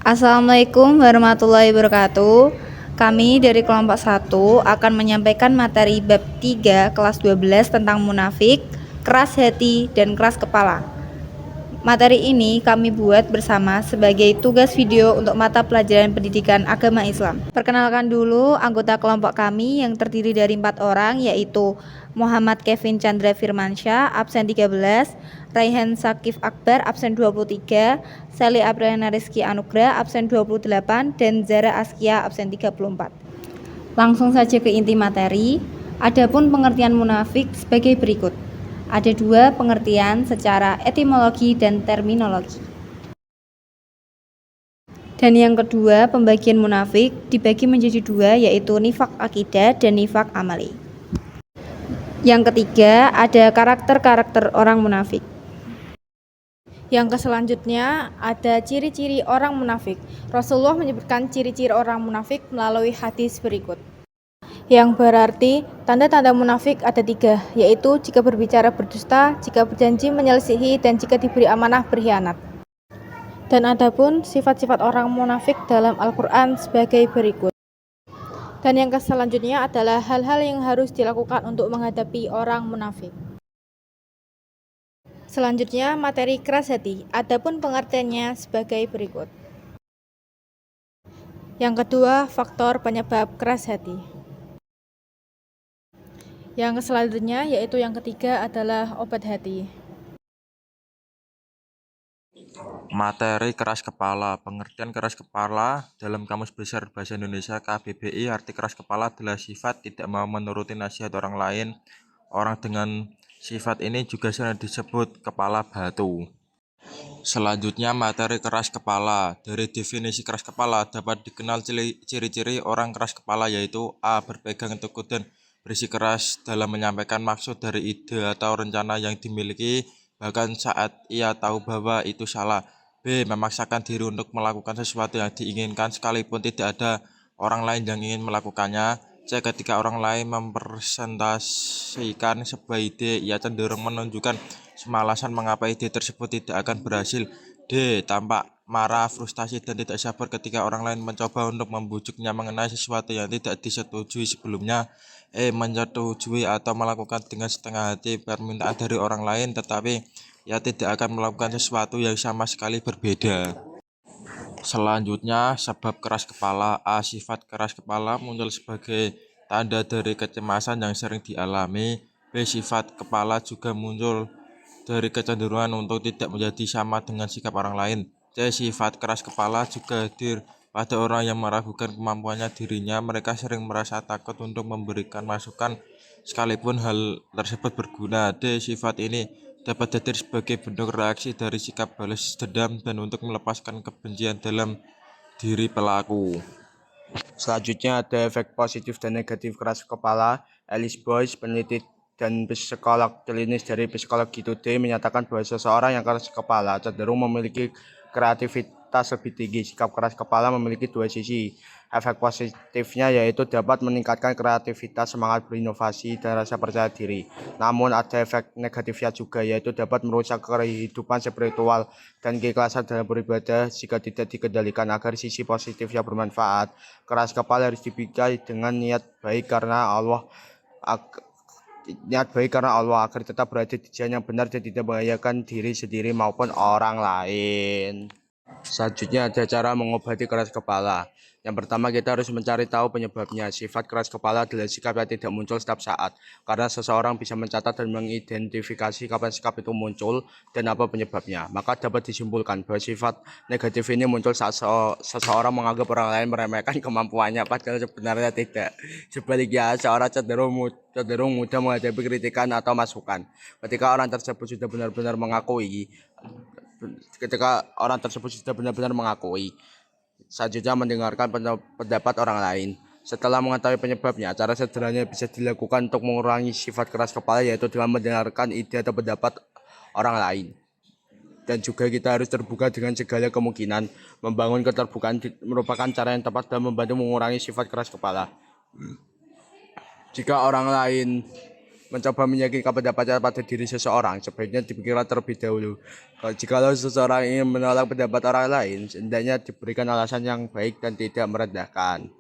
Assalamualaikum warahmatullahi wabarakatuh. Kami dari kelompok 1 akan menyampaikan materi bab 3 kelas 12 tentang munafik, keras hati, dan keras kepala. Materi ini kami buat bersama sebagai tugas video untuk mata pelajaran pendidikan agama Islam. Perkenalkan dulu anggota kelompok kami yang terdiri dari 4 orang, yaitu Muhammad Kevin Chandra Firmansyah, absen 13, Raihan Sakif Akbar, absen 23, Sally Apriana Rizky Anugrah, absen 28, dan Zara Askia, absen 34. Langsung saja ke inti materi. Adapun pengertian munafik sebagai berikut. Ada 2 pengertian secara etimologi dan terminologi. Dan yang kedua, pembagian munafik dibagi menjadi 2, yaitu nifak akidah dan nifak amali. Yang ketiga, ada karakter-karakter orang munafik. Yang selanjutnya ada ciri-ciri orang munafik. Rasulullah menyebutkan ciri-ciri orang munafik melalui hadis berikut. Yang berarti tanda-tanda munafik ada 3, yaitu jika berbicara berdusta, jika berjanji menyelisihi, dan jika diberi amanah berkhianat. Dan adapun sifat-sifat orang munafik dalam Al-Quran sebagai berikut. Dan yang selanjutnya adalah hal-hal yang harus dilakukan untuk menghadapi orang munafik. Selanjutnya materi keras hati. Adapun pengertiannya sebagai berikut. Yang kedua, faktor penyebab keras hati. Yang selanjutnya yaitu yang ketiga adalah obat hati. Materi keras kepala. Pengertian keras kepala dalam Kamus Besar Bahasa Indonesia KBBI, arti keras kepala adalah sifat tidak mau menuruti nasihat orang lain. Orang dengan sifat ini juga sering disebut kepala batu. Selanjutnya materi keras kepala. Dari definisi keras kepala dapat dikenal ciri-ciri orang keras kepala, yaitu A. Berpegang teguh dan bersikeras dalam menyampaikan maksud dari ide atau rencana yang dimiliki, bahkan saat ia tahu bahwa itu salah. B. Memaksakan diri untuk melakukan sesuatu yang diinginkan sekalipun tidak ada orang lain yang ingin melakukannya. C. Ketika orang lain mempresentasikan sebuah ide, ia cenderung menunjukkan semalasan mengapa ide tersebut tidak akan berhasil. D. Tampak marah, frustasi, dan tidak sabar ketika orang lain mencoba untuk membujuknya mengenai sesuatu yang tidak disetujui sebelumnya. E. Menyetujui atau melakukan dengan setengah hati permintaan dari orang lain, tetapi ia tidak akan melakukan sesuatu yang sama sekali berbeda. Selanjutnya, sebab keras kepala. A. Sifat keras kepala muncul sebagai tanda dari kecemasan yang sering dialami. B. Sifat kepala juga muncul dari kecenderungan untuk tidak menjadi sama dengan sikap orang lain. C. Sifat keras kepala juga hadir pada orang yang meragukan kemampuannya dirinya. Mereka sering merasa takut untuk memberikan masukan sekalipun hal tersebut berguna. D. Sifat ini dapat hadir sebagai bentuk reaksi dari sikap balas dendam dan untuk melepaskan kebencian dalam diri pelaku. Selanjutnya ada efek positif dan negatif keras kepala. Alice Boyce, peneliti dan psikolog klinis dari Psikologi Today, menyatakan bahwa seseorang yang keras kepala cenderung memiliki kreativitas lebih tinggi. Sikap keras kepala memiliki 2 sisi. Efek positifnya yaitu dapat meningkatkan kreativitas, semangat berinovasi, dan rasa percaya diri. Namun ada efek negatifnya juga, yaitu dapat merusak kehidupan spiritual dan keikhlasan dalam beribadah jika tidak dikendalikan. Agar sisi positifnya bermanfaat, keras kepala harus dipikat dengan niat baik karena Allah agar tetap berada di jalan yang benar dan tidak membahayakan diri sendiri maupun orang lain. Selanjutnya ada cara mengobati keras kepala. Yang pertama, kita harus mencari tahu penyebabnya. Sifat keras kepala adalah sikap yang tidak muncul setiap saat, karena seseorang bisa mencatat dan mengidentifikasi kapan sikap itu muncul dan apa penyebabnya. Maka dapat disimpulkan bahwa sifat negatif ini muncul saat seseorang menganggap orang lain meremehkan kemampuannya, padahal sebenarnya tidak. Sebaliknya, seorang cenderung mudah menghadapi kritikan atau masukan. Ketika orang tersebut sudah benar-benar mengakui, selanjutnya mendengarkan pendapat orang lain. Setelah mengetahui penyebabnya, cara sederhana bisa dilakukan untuk mengurangi sifat keras kepala, yaitu dengan mendengarkan ide atau pendapat orang lain. Dan juga kita harus terbuka dengan segala kemungkinan. Membangun keterbukaan merupakan cara yang tepat dalam membantu mengurangi sifat keras kepala. Jika orang lain mencoba meyakinkan pendapatnya pada diri seseorang, sebaiknya dipikirkan terlebih dahulu. Jikalau seseorang ingin menolak pendapat orang lain, hendaknya diberikan alasan yang baik dan tidak merendahkan.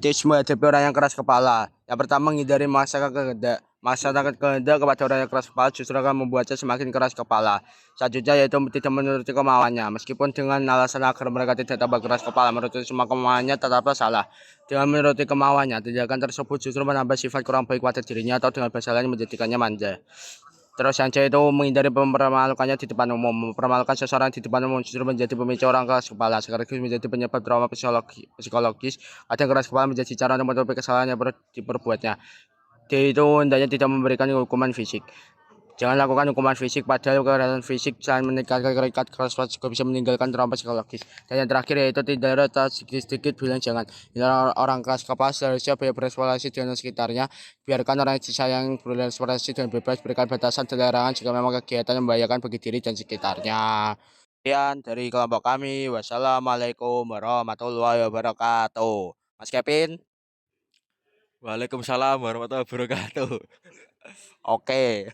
Tips menghadapi orang yang keras kepala. Yang pertama, menghindari memaksakan kehendak. Memaksakan kehendak kepada orang yang keras kepala justru akan membuatnya semakin keras kepala. Selanjutnya yaitu tidak menuruti kemauannya. Meskipun dengan alasan agar mereka tidak tambah keras kepala, menuruti semua kemauannya tetaplah salah. Dengan menuruti kemauannya, tindakan tersebut justru menambah sifat kurang baik pada dirinya atau dengan bahasa lain menjadikannya manja. Terus yang C itu menghindari mempermalukannya di depan umum. Mempermalukan seseorang di depan umum justru menjadi pemicu orang keras kepala, sekaligus menjadi penyebab trauma psikologis. Kadang keras kepala menjadi cara untuk menutupi kesalahan yang diperbuatnya. D itu hendaknya tidak memberikan hukuman fisik. Jangan lakukan hukuman fisik, padahal kekerasan fisik selain meningkatkan tingkat keras juga bisa meninggalkan trauma psikologis. Dan yang terakhir yaitu tidak ada sedikit bilang jangan. Orang keras kepala seharusnya bereksplorasi dengan sekitarnya. Biarkan orang yang disayang bereksplorasi dengan bebas, berikan batasan dan larangan jika memang kegiatan membahayakan bagi diri dan sekitarnya. Sekian dari kelompok kami. Wassalamualaikum warahmatullahi wabarakatuh. Mas Kevin, Waalaikumsalam warahmatullahi wabarakatuh. oke.